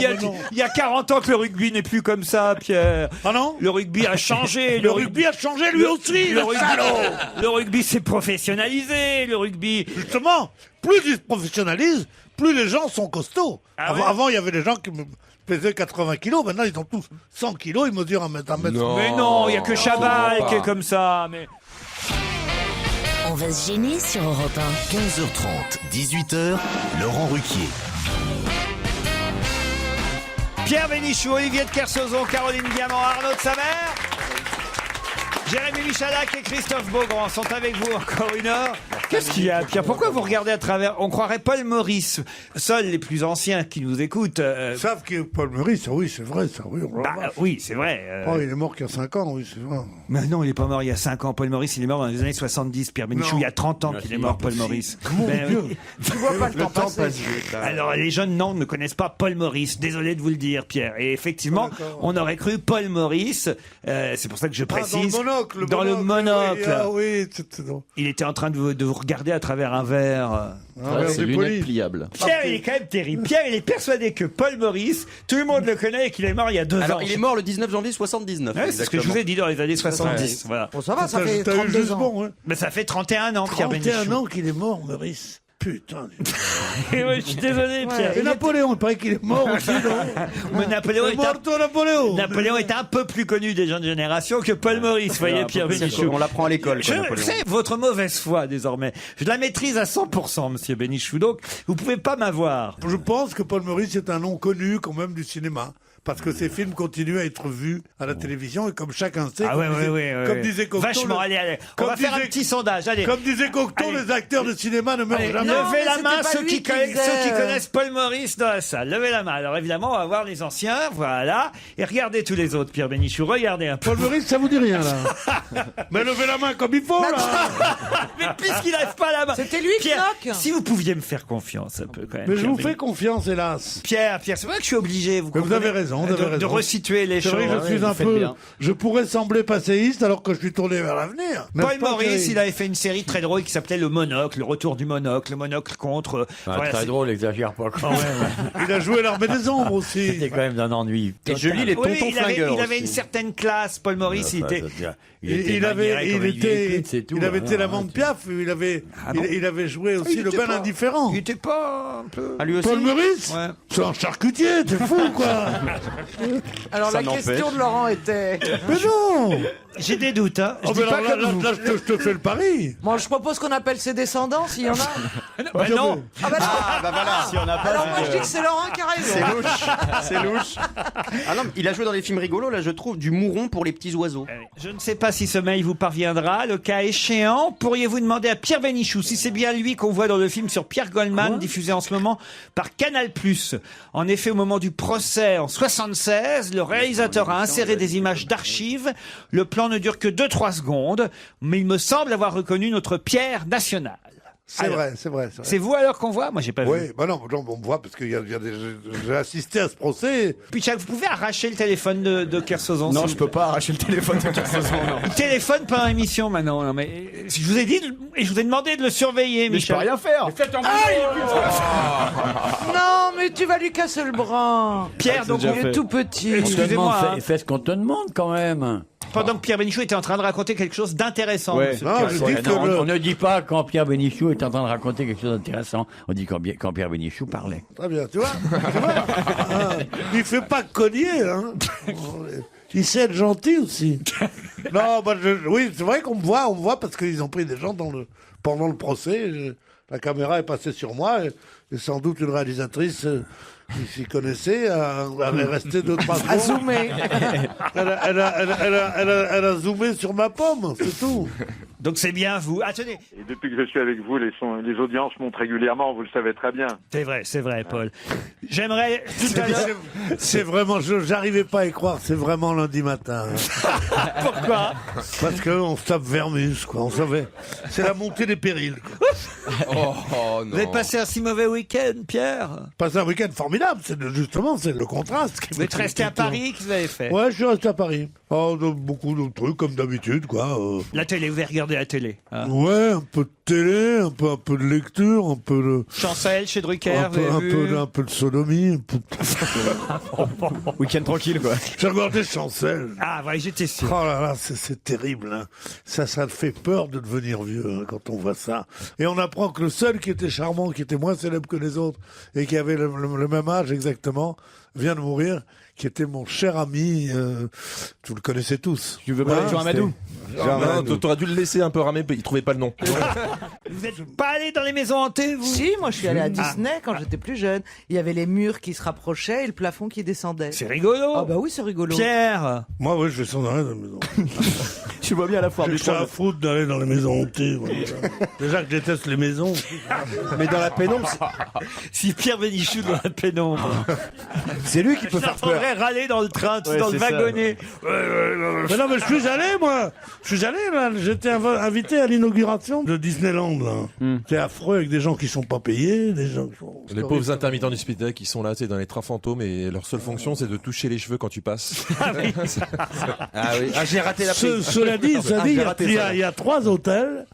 Speaker 1: il y a 40 ans que le rugby n'est plus comme ça, Pierre.
Speaker 2: Ah non?
Speaker 1: Le rugby a changé.
Speaker 2: Le rugby a changé lui aussi, le salaud!
Speaker 1: Le rugby s'est professionnalisé, le rugby.
Speaker 2: Justement, plus ils se professionnalisent, plus les gens sont costauds. Avant, il y avait des gens qui pesaient 80 kilos, maintenant ils ont tous 100 kilos, ils mesurent 1 mètre.
Speaker 6: Non.
Speaker 1: Mais non, il y a que Chabal qui est comme ça. Mais...
Speaker 13: On va se gêner sur Europe 1.
Speaker 14: 15h30, 18h, Laurent Ruquier.
Speaker 1: Pierre Bénichou, Olivier de Kersauzon, Caroline Diamant, Arnaud de Samer, Jérémy Michalak et Christophe Beaugrand sont avec vous encore une heure. Qu'est-ce qu'il y a, Pierre? Pourquoi vous regardez à travers? On croirait Paul Maurice. Seuls les plus anciens qui nous écoutent
Speaker 2: savent qui est Paul Maurice. Oui, c'est vrai, ça. Oui,
Speaker 1: oui, c'est vrai.
Speaker 2: Oh, il est mort qu'il y a 5 ans, oui, c'est vrai.
Speaker 1: Mais non, il n'est pas mort il y a 5 ans. Paul Maurice, il est mort dans les années 70. Pierre Bénichou, il y a 30 ans qu'il est mort, Paul Maurice.
Speaker 2: Mon Dieu.
Speaker 3: Tu vois pas le temps passer.
Speaker 1: Alors, les jeunes, non, ne connaissent pas Paul Maurice. Désolé de vous le dire, Pierre. Et effectivement, on aurait cru Paul Maurice. C'est pour ça que je précise.
Speaker 2: Dans le monocle. Oui,
Speaker 1: il était en train de vous regarder à travers un verre.
Speaker 8: C'est lunettes pliables.
Speaker 1: Pierre, il est quand même terrible. Pierre, il est persuadé que Paul Maurice, tout le monde le connaît et qu'il est mort il y a 2 ans.
Speaker 8: Alors, il est mort le 19 janvier 79.
Speaker 1: Ouais, c'est ce que je vous ai dit dans les années 70. Voilà.
Speaker 3: Bon, ça va, ça fait 32 ans.
Speaker 2: Bon, hein.
Speaker 1: Mais ça fait 31 ans, Pierre Bénichou.
Speaker 2: 31 ans qu'il est mort, Maurice. Putain.
Speaker 1: Et ouais, je suis désolé, Pierre.
Speaker 2: Et Napoléon, il paraît qu'il est mort aussi, non?
Speaker 1: Mais Napoléon
Speaker 2: Napoléon
Speaker 1: est un peu plus connu des jeunes générations que Paul Maurice, voyez, Pierre Bénichou.
Speaker 8: On l'apprend à l'école.
Speaker 1: C'est votre mauvaise foi, désormais. Je la maîtrise à 100%, monsieur Bénichou. Donc, vous pouvez pas m'avoir.
Speaker 2: Je pense que Paul Maurice est un nom connu, quand même, du cinéma. Parce que ces films continuent à être vus à la télévision et comme chacun sait, comme disait Cocteau,
Speaker 1: vachement, allez. On va faire un petit sondage, allez.
Speaker 2: Comme disait Cocteau, les acteurs de cinéma ne meurent jamais.
Speaker 1: Levez la main ceux qui connaissent Paul Maurice dans la salle. Levez la main. Alors évidemment, on va voir les anciens, voilà. Et regardez tous les autres, Pierre Bénichou, regardez un peu.
Speaker 2: Paul Maurice, ça vous dit rien, là? Mais levez la main comme il faut, là.
Speaker 1: Mais puisqu'il lève pas la main.
Speaker 3: C'était lui,
Speaker 1: Pierre,
Speaker 3: Knock.
Speaker 1: Si vous pouviez me faire confiance un peu, quand même.
Speaker 2: Mais je vous fais confiance, hélas.
Speaker 1: Pierre, c'est vrai que je suis obligé,
Speaker 2: vous avez raison.
Speaker 1: De resituer les choses.
Speaker 2: C'est vrai que je suis un peu. Je pourrais sembler passéiste alors que je suis tourné vers l'avenir.
Speaker 1: Paul Maurice, il avait fait une série très drôle qui s'appelait Le Monocle, le retour du monocle, le monocle contre.
Speaker 4: Très drôle, exagère pas quand même.
Speaker 2: Il a joué l'Armée des Ombres aussi.
Speaker 4: C'était quand même d'un ennui.
Speaker 8: Et je lis les tontons flingueurs.
Speaker 1: Il avait une certaine classe, Paul Maurice.
Speaker 2: Il avait été l'amant de Piaf. Il avait joué aussi le bel indifférent.
Speaker 1: Il était pas un peu.
Speaker 8: Ah, lui aussi.
Speaker 2: Paul Maurice, c'est un charcutier, t'es fou quoi.
Speaker 3: Alors la question de Laurent était.
Speaker 2: Mais non.
Speaker 1: J'ai des doutes, hein.
Speaker 2: Là, je te fais le pari.
Speaker 3: Moi, je propose qu'on appelle ses descendants, s'il y en a.
Speaker 1: Bah non.
Speaker 3: Ah bah non.
Speaker 8: Bah voilà. Si on a pas.
Speaker 3: Alors moi, je dis que c'est Laurent qui a raison.
Speaker 8: C'est louche. Ah non, il a joué dans des films rigolos, là, je trouve, du Mouron pour les petits oiseaux.
Speaker 1: Je ne sais pas si ce mail vous parviendra. Le cas échéant, pourriez-vous demander à Pierre Bénichou si c'est bien lui qu'on voit dans le film sur Pierre Goldman, diffusé en ce moment par Canal+. En effet, au moment du procès en 76, le réalisateur a inséré des images d'archives. Le plan ne dure que 2-3 secondes, mais il me semble avoir reconnu notre Pierre national.
Speaker 2: C'est vrai.
Speaker 1: C'est vous alors qu'on voit? Moi, j'ai pas vu.
Speaker 2: Oui, bah non, on me voit parce que j'ai assisté à ce procès.
Speaker 1: Puis, vous pouvez arracher le téléphone de Kersauzon?
Speaker 8: Non, je peux pas arracher le téléphone de Kersauzon.
Speaker 1: Il téléphone pendant l'émission maintenant. Non, mais je vous ai dit et je vous ai demandé de le surveiller,
Speaker 8: Mais
Speaker 1: Michel.
Speaker 8: je peux rien faire.
Speaker 3: Non, mais tu vas lui casser le bras.
Speaker 1: Pierre, donc
Speaker 3: il est tout petit.
Speaker 1: Excusez-moi.
Speaker 4: Fais ce qu'on te demande quand même.
Speaker 1: Pendant que Pierre Bénichou était en train de raconter quelque chose d'intéressant.
Speaker 8: Ouais.
Speaker 1: monsieur
Speaker 2: Non,
Speaker 1: Pierre.
Speaker 2: je dis que
Speaker 4: On ne dit pas quand Pierre Bénichou est en train de raconter quelque chose d'intéressant. On dit quand Pierre Bénichou parlait.
Speaker 2: Très bien, tu vois. Il fait pas cogner, hein. Il sait être gentil aussi. Non, oui, c'est vrai qu'on me voit parce qu'ils ont pris des gens pendant le procès. La caméra est passée sur moi et sans doute une réalisatrice qui s'y connaissait avait resté 2-3 secondes.
Speaker 3: À zoomer.
Speaker 2: Elle a zoomé sur ma pomme, c'est tout.
Speaker 1: Donc c'est bien vous. Ah, tenez,
Speaker 15: Et depuis que je suis avec vous, les audiences montent régulièrement, vous le savez très bien.
Speaker 1: c'est vrai, Paul. J'aimerais tout à l'heure...
Speaker 2: C'est vraiment, j'arrivais pas à y croire, c'est vraiment lundi matin.
Speaker 1: Pourquoi?
Speaker 2: Parce qu'on se tape Vermus, quoi. On savait. C'est la montée des périls, quoi.
Speaker 6: Oh, non.
Speaker 1: Vous avez passé un si mauvais week-end, Pierre?
Speaker 2: Passé un week-end formidable, c'est le contraste.
Speaker 1: Vous êtes resté à Paris, qu'est-ce que vous avez fait?
Speaker 2: Ouais, je suis resté à Paris. Oh, beaucoup de trucs, comme d'habitude, quoi.
Speaker 1: La télé, vous avez regardé la télé, hein?
Speaker 2: Ouais, un peu de télé, un peu de lecture, un peu de...
Speaker 1: Chancel chez Drucker, vous avez vu?
Speaker 2: un peu de sodomie.
Speaker 9: Week-end tranquille, quoi.
Speaker 2: J'ai regardé Chancel.
Speaker 1: Ah, ouais, j'étais sûr.
Speaker 2: Oh là là, c'est terrible. Hein. Ça fait peur de devenir vieux hein, quand on voit ça. Et on apprend que le seul qui était charmant, qui était moins célèbre que les autres, et qui avait le même âge exactement, vient de mourir, qui était mon cher ami, vous le connaissez tous.
Speaker 9: Tu veux parler de Jean Amadou?
Speaker 16: Non, t'aurais dû le laisser un peu ramer, il trouvait pas le nom.
Speaker 1: Vous n'êtes pas allé dans les maisons hantées, vous?
Speaker 7: Si, moi je suis allé à Disney quand j'étais plus jeune. Il y avait les murs qui se rapprochaient et le plafond qui descendait.
Speaker 1: C'est rigolo.
Speaker 7: Ah bah oui, c'est rigolo.
Speaker 1: Pierre.
Speaker 2: Moi, oui, je vais sans arrêt dans les maisons.
Speaker 9: Tu vois bien à la foire du
Speaker 2: J'ai à foutre d'aller dans les maisons hantées. Moi, déjà que je déteste les maisons.
Speaker 9: Mais dans la pénombre,
Speaker 1: Si Pierre Bénichou dans la pénombre.
Speaker 9: c'est lui qui peut faire peur.
Speaker 1: J'entendrais râler dans le train,
Speaker 9: Ouais,
Speaker 1: dans le
Speaker 9: c'est ça.
Speaker 1: wagonnet.
Speaker 2: Mais non, mais je suis allé, moi. Je suis allé, là. J'étais invité à l'inauguration de Disneyland, là. C'est affreux avec des gens qui sont pas payés, des gens qui sont...
Speaker 16: Les pauvres intermittents du spectacle qui sont là, c'est dans les trains fantômes et leur seule fonction c'est de toucher les cheveux quand tu passes.
Speaker 1: Ah oui.
Speaker 9: Ah, j'ai raté la prise.
Speaker 2: Cela dit,
Speaker 9: j'ai raté ça.
Speaker 2: il y a 3 hôtels.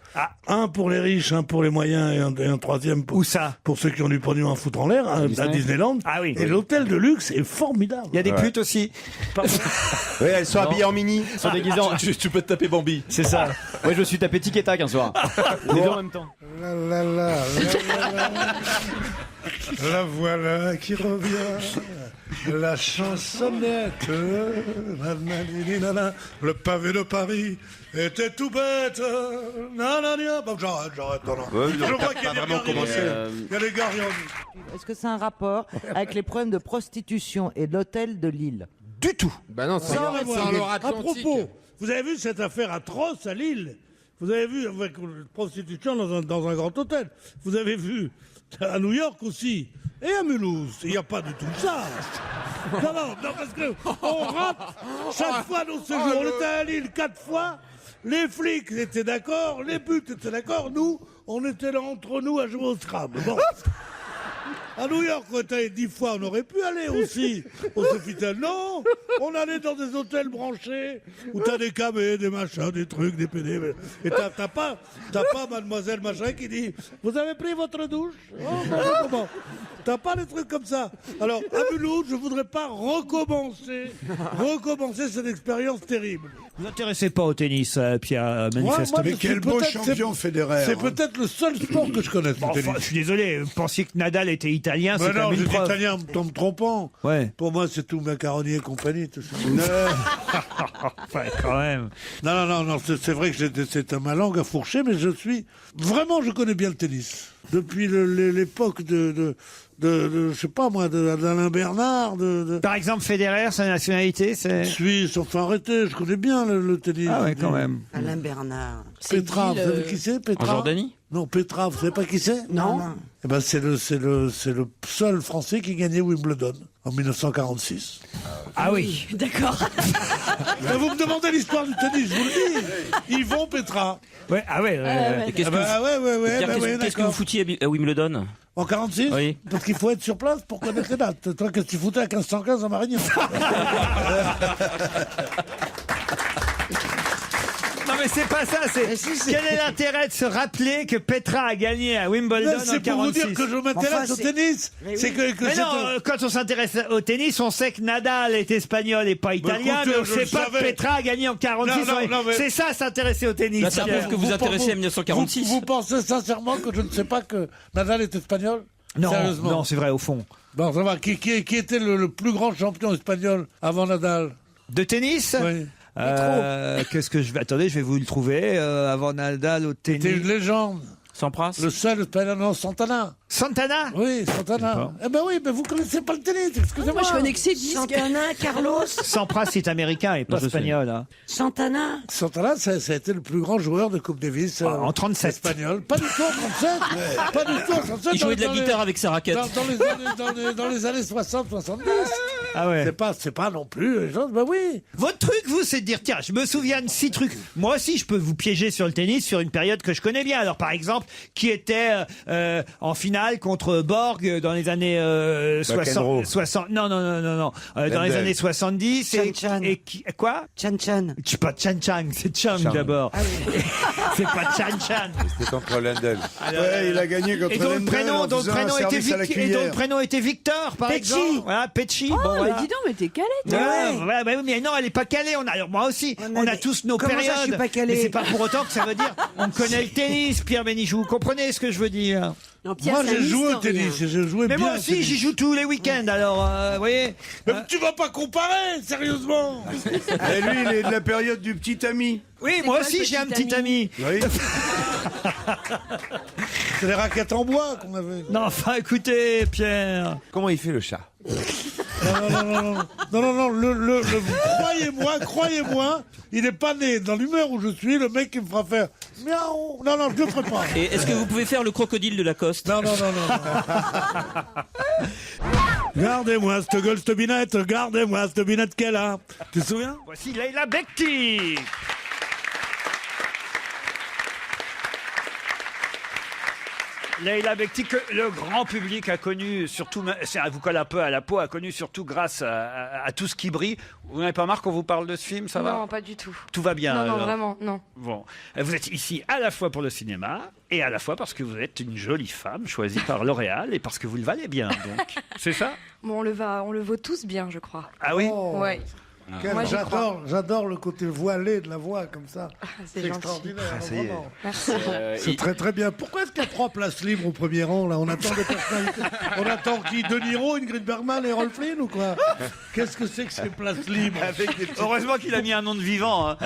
Speaker 2: Un pour les riches, un pour les moyens et un troisième pour,
Speaker 1: Où ça?
Speaker 2: pour ceux qui ont du pognon à foutre en l'air, à Disneyland.
Speaker 1: Ah oui.
Speaker 2: Et l'hôtel de luxe est formidable.
Speaker 1: Il y a des putes aussi.
Speaker 9: Oui, elles sont habillées en mini, elles sont déguisées en...
Speaker 16: Tu peux te taper Bambi.
Speaker 9: C'est ça. Moi, je me suis tapé tic et tac un soir. Les deux en même temps.
Speaker 2: La voilà qui revient, la chansonnette, le pavé de Paris était tout bête. Bon, j'arrête. Non. Je vois qu'il y a des gars il y a des gars
Speaker 7: Est-ce que c'est un rapport avec les problèmes de prostitution et de l'hôtel de Lille?
Speaker 1: Du tout.
Speaker 6: Bah non, c'est
Speaker 2: À propos, vous avez vu cette affaire atroce à Lille? Vous avez vu avec la prostitution dans un grand hôtel? Vous avez vu à New York aussi? Et à Mulhouse, il n'y a pas du tout ça. Non, parce que on rate chaque fois nos séjours. On était à Lille 4 fois. Les flics étaient d'accord, les putes étaient d'accord. Nous, on était là entre nous à jouer au Scrabble. Bon. À New York, on était allé 10 fois, on aurait pu aller aussi au Sofitel. Non, on allait dans des hôtels branchés où t'as des camés, des machins, des trucs, des PD. Et t'as pas mademoiselle machin qui dit « Vous avez pris votre douche ?» Oh, t'as pas des trucs comme ça. Alors, à Mulhouse, je voudrais pas recommencer cette expérience terrible.
Speaker 1: Vous vous intéressez pas au tennis, Pierre, manifestement.
Speaker 2: Mais quel beau champion Federer. C'est peut-être le seul sport que je connaisse.
Speaker 1: Bon, enfin, je suis désolé, vous pensiez que Nadal était italien, c'est
Speaker 2: Mais
Speaker 1: quand
Speaker 2: non,
Speaker 1: même une
Speaker 2: j'étais
Speaker 1: preuve.
Speaker 2: italien en me trompant.
Speaker 1: Ouais.
Speaker 2: Pour moi, c'est tout macaroni et compagnie. Tout ça.
Speaker 1: Enfin, quand même.
Speaker 2: Non, c'est vrai que c'est ma langue à fourcher, mais je connais bien le tennis. Depuis l'époque de je sais pas moi, d'Alain Bernard.
Speaker 1: Par exemple, Federer, sa nationalité, c'est...
Speaker 2: Suisse, enfin arrêtez, je connais bien le tennis.
Speaker 1: Ah ouais, quand même.
Speaker 7: Alain Bernard.
Speaker 2: Petra, vous savez qui c'est, Petra?
Speaker 12: En Jordanie?
Speaker 2: Non, Petra, vous savez pas qui c'est?
Speaker 7: Non.
Speaker 2: Eh ben, c'est le seul Français qui gagnait Wimbledon en 1946.
Speaker 1: Ah oui.
Speaker 5: D'accord.
Speaker 2: Mais vous me demandez l'histoire du tennis, je vous le dis. Yvon Petra.
Speaker 1: Ouais, ah ouais.
Speaker 12: Et qu'est-ce que vous- qu'est-ce que vous foutiez à Wimbledon?
Speaker 2: En 46
Speaker 12: Oui.
Speaker 2: Parce qu'il faut être sur place pour connaître les dates. Toi, qu'est-ce que tu foutais à 1515 à Marignan?
Speaker 1: Non mais c'est pas ça, quel est l'intérêt de se rappeler que Petra a gagné à Wimbledon en 46?
Speaker 2: C'est pour vous dire que je m'intéresse au tennis. C'est que
Speaker 1: Mais non, quand on s'intéresse au tennis, on sait que Nadal est espagnol et pas italien,
Speaker 2: écoutez,
Speaker 1: mais on
Speaker 2: je
Speaker 1: sait
Speaker 2: le
Speaker 1: pas que
Speaker 2: savais.
Speaker 1: Petra a gagné en 46.
Speaker 2: Non, mais-
Speaker 1: C'est ça, s'intéresser au tennis.
Speaker 12: Là, ça prouve que vous intéressez à 1946.
Speaker 2: Vous pensez sincèrement que je ne sais pas que Nadal est espagnol?
Speaker 1: Non,
Speaker 2: Sérieusement.
Speaker 1: non, c'est vrai au fond.
Speaker 2: Bon, ça va. Qui était le plus grand champion espagnol avant Nadal?
Speaker 1: De tennis?
Speaker 2: Oui.
Speaker 1: Qu'est-ce que je vais... Attendez, je vais vous le trouver. Avant Nadal au tennis.
Speaker 2: C'était une légende.
Speaker 12: Sampras?
Speaker 2: Le seul espagnol, non, Santana.
Speaker 1: Santana?
Speaker 2: Oui, Santana. Eh ben oui, mais vous connaissez pas le tennis, excusez-moi.
Speaker 3: Moi, je connais que ces disques.
Speaker 17: Santana, Carlos.
Speaker 1: Sampras, c'est américain et pas
Speaker 4: Non, je sais.
Speaker 1: espagnol. Hein.
Speaker 17: Santana.
Speaker 2: Santana, ça a été le plus grand joueur de Coupe Davis
Speaker 1: En 37.
Speaker 2: espagnol. Pas du tout en 37. Pas du tout en 37.
Speaker 12: Il jouait de la guitare avec sa raquette.
Speaker 2: Dans les années 60-70.
Speaker 1: Ah ouais.
Speaker 2: C'est pas non plus les gens. Ben oui.
Speaker 1: Votre truc, vous, c'est de dire, tiens, je me souviens de 6 trucs. Moi aussi, je peux vous piéger sur le tennis sur une période que je connais bien. Alors, par exemple, qui était en finale contre Borg dans les années 60. Non. Dans les années 70.
Speaker 17: Chan.
Speaker 1: Et qui, quoi?
Speaker 17: Chan.
Speaker 1: C'est pas Chan Chang, c'est Chang d'abord. C'est pas Chan Chan.
Speaker 16: C'était contre Lendl.
Speaker 10: Ouais, il a gagné contre
Speaker 1: Et dont le
Speaker 10: Lendl
Speaker 1: prénom,
Speaker 10: en
Speaker 1: dont le
Speaker 10: faisant
Speaker 1: prénom
Speaker 10: un
Speaker 1: était
Speaker 10: service à la
Speaker 1: Vic- et dont le
Speaker 10: cuillère.
Speaker 1: prénom était Victor, par
Speaker 17: Pecci.
Speaker 1: exemple. Voilà, Pecci.
Speaker 3: Oh,
Speaker 1: Bon,
Speaker 3: mais
Speaker 1: voilà.
Speaker 3: dis donc, mais t'es calé, toi.
Speaker 1: Ouais, ouais, mais non, elle est pas calée. Alors moi aussi, on a tous nos
Speaker 17: Comment ça,
Speaker 1: périodes.
Speaker 17: je suis pas calé
Speaker 1: Mais c'est pas pour autant que ça veut dire on connaît le tennis, Pierre Bénichou. Vous comprenez ce que je veux dire?
Speaker 17: Non, Pierre,
Speaker 2: Moi,
Speaker 17: c'est un
Speaker 2: j'ai joué au
Speaker 17: historien.
Speaker 2: tennis et j'ai joué
Speaker 1: Mais
Speaker 2: bien.
Speaker 1: moi
Speaker 2: au
Speaker 1: aussi,
Speaker 2: tennis.
Speaker 1: j'y joue tous les week-ends. Alors, vous voyez.
Speaker 2: Mais tu vas pas comparer, sérieusement.
Speaker 10: Et lui, il est de la période du petit ami.
Speaker 1: Oui,
Speaker 17: C'est
Speaker 1: moi
Speaker 17: quoi,
Speaker 1: aussi,
Speaker 17: ce
Speaker 1: j'ai un
Speaker 17: petit
Speaker 1: petit ami.
Speaker 10: Oui.
Speaker 2: C'est les raquettes en bois qu'on avait.
Speaker 1: Non, enfin, écoutez, Pierre.
Speaker 16: Comment il fait le chat?
Speaker 2: Non, croyez-moi, il n'est pas né dans l'humeur où je suis, le mec qui me fera faire miaou. Non, je le ferai pas.
Speaker 12: Et est-ce que vous pouvez faire le crocodile de Lacoste?
Speaker 2: Non. Gardez-moi cette gueule, cette binette, gardez-moi cette binette qu'elle a. Tu te souviens?
Speaker 1: Voici Leila Bekti. Leila Bekti, que le grand public a connu, surtout, ça vous colle un peu à la peau, a connu surtout grâce à Tout ce qui brille. Vous n'avez pas marre qu'on vous parle de ce film, ça va?
Speaker 5: Non, pas du tout.
Speaker 1: Tout va bien
Speaker 5: Non,
Speaker 1: alors.
Speaker 5: vraiment, non.
Speaker 1: Bon, vous êtes ici à la fois pour le cinéma et à la fois parce que vous êtes une jolie femme choisie par L'Oréal et parce que vous le valez bien, donc. C'est ça?
Speaker 5: Bon, on le vaut tous bien, je crois.
Speaker 1: Ah oui?
Speaker 5: Ouais. Moi, j'y crois.
Speaker 2: J'adore le côté voilé de la voix comme ça.
Speaker 5: C'est gentil.
Speaker 2: extraordinaire. Vraiment.
Speaker 5: Merci.
Speaker 2: C'est très très bien. Pourquoi est-ce qu'il y a 3 places libres au premier rang là? On attend des personnalités. On attend qui? De Niro, Ingrid Bergman et Rolf Flynn ou quoi? Qu'est-ce que c'est que ces places libres?
Speaker 1: Heureusement qu'il a mis un nom de vivant. Hein.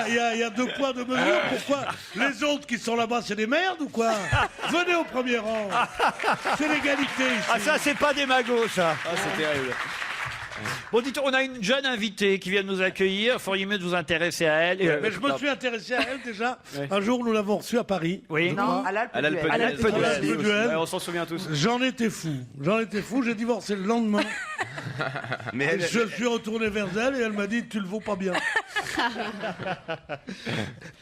Speaker 2: Il y a 2 poids, 2 mesures. Pourquoi? Les autres qui sont là-bas, c'est des merdes ou quoi? Venez au premier rang. C'est l'égalité ici.
Speaker 1: Ah ça, c'est pas des magots, ça.
Speaker 12: Ah, c'est terrible.
Speaker 1: Bon, dites, on a une jeune invitée qui vient de nous accueillir. Feriez mieux de vous intéresser à elle.
Speaker 2: Mais je me suis intéressé à elle déjà. Un jour, nous l'avons reçue à Paris.
Speaker 1: Oui.
Speaker 3: Non, à l'Alpe d'Huez.
Speaker 1: À l'Alpe d'Huez.
Speaker 12: Ouais, on s'en souvient tous.
Speaker 2: J'en étais fou. J'ai divorcé le lendemain.
Speaker 10: Mais
Speaker 2: Je suis retourné vers elle et elle m'a dit tu le vaux pas bien.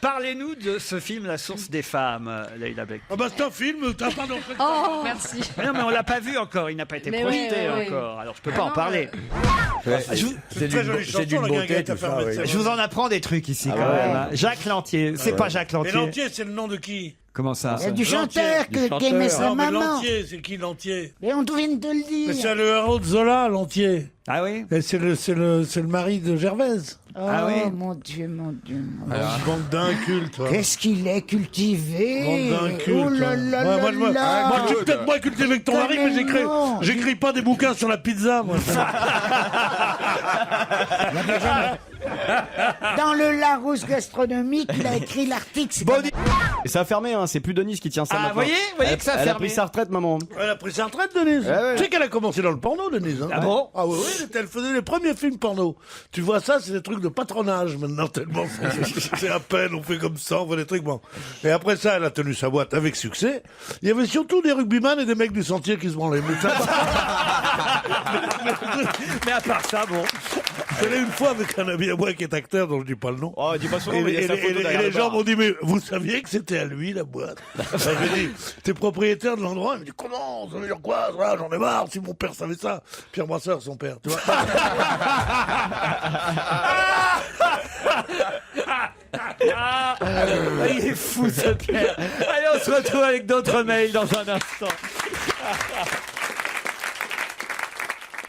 Speaker 1: Parlez-nous de ce film La source des femmes, Leila Bekti.
Speaker 2: Ah bah c'est un film, t'as pas d'enfant.
Speaker 5: Oh, merci.
Speaker 1: Mais non, mais on l'a pas vu encore. Il n'a pas été
Speaker 5: Mais
Speaker 1: projeté
Speaker 5: oui, oui.
Speaker 1: encore. Alors je peux pas en parler.
Speaker 10: c'est d'une beauté, tout ça. Oui.
Speaker 1: Je vous en apprends des trucs ici quand
Speaker 10: ouais.
Speaker 1: même. hein. Jacques Lantier. C'est pas Jacques
Speaker 2: Mais
Speaker 1: Lantier.
Speaker 2: l'entier, c'est le nom de qui?
Speaker 1: Comment ça?
Speaker 17: Il y a du
Speaker 2: L'entier.
Speaker 17: chanteur qui aimait sa
Speaker 2: Non, mais
Speaker 17: maman.
Speaker 2: l'entier, c'est qui l'entier?
Speaker 17: Mais on vient de te le
Speaker 2: Mais
Speaker 17: dire.
Speaker 2: c'est le héros de Zola, l'entier.
Speaker 1: Ah oui?
Speaker 2: Et c'est le mari de Gervaise.
Speaker 17: Oh,
Speaker 1: Ah oui.
Speaker 17: mon Dieu, mon Dieu.
Speaker 2: Bande d'incultes, toi.
Speaker 17: Qu'est-ce qu'il est cultivé.
Speaker 2: Bande d'incultes.
Speaker 17: Oh là là
Speaker 2: Ouais,
Speaker 17: là là.
Speaker 2: moi, tu es peut-être moins cultivé avec ton mari, mais
Speaker 17: non.
Speaker 2: j'écris pas des bouquins sur la pizza, moi.
Speaker 17: Dans le Larousse gastronomique, il a écrit l'article. c'est pas-
Speaker 8: Et ça a fermé, hein. C'est plus Denise qui tient ça
Speaker 1: Ah,
Speaker 8: maintenant.
Speaker 1: voyez que ça a
Speaker 8: Elle a
Speaker 1: fermé.
Speaker 8: pris sa retraite, maman.
Speaker 2: Elle a pris sa retraite, Denise.
Speaker 8: ouais.
Speaker 2: Tu sais qu'elle a commencé dans le porno, Denise. Hein.
Speaker 1: Ah bon?
Speaker 2: Ah oui, elle faisait les premiers films porno. Tu vois ça, c'est des trucs de patronage maintenant, tellement c'est à peine, on fait comme ça, on voit des trucs, bon. Et après ça, elle a tenu sa boîte avec succès. Il y avait surtout des rugbyman et des mecs du sentier qui se branlaient. Mais ça,
Speaker 1: Mais à part ça, bon.
Speaker 2: je suis allé une fois avec un ami à moi qui est acteur, dont je dis pas le nom.
Speaker 8: Oh, dis pas son nom,
Speaker 2: Et,
Speaker 8: mais il y a sa
Speaker 2: et
Speaker 8: photo derrière
Speaker 2: les
Speaker 8: le
Speaker 2: gens
Speaker 8: bar.
Speaker 2: m'ont dit, mais vous saviez que c'était à lui, la boîte? Alors, j'ai dit, t'es propriétaire de l'endroit? Il me dit, comment? Ça veut dire quoi? Ah, j'en ai marre, si mon père savait ça. Pierre Brasseur, son père, tu vois.
Speaker 1: Ah, il est fou ce Pierre. Allez, on se retrouve avec d'autres mails dans un instant.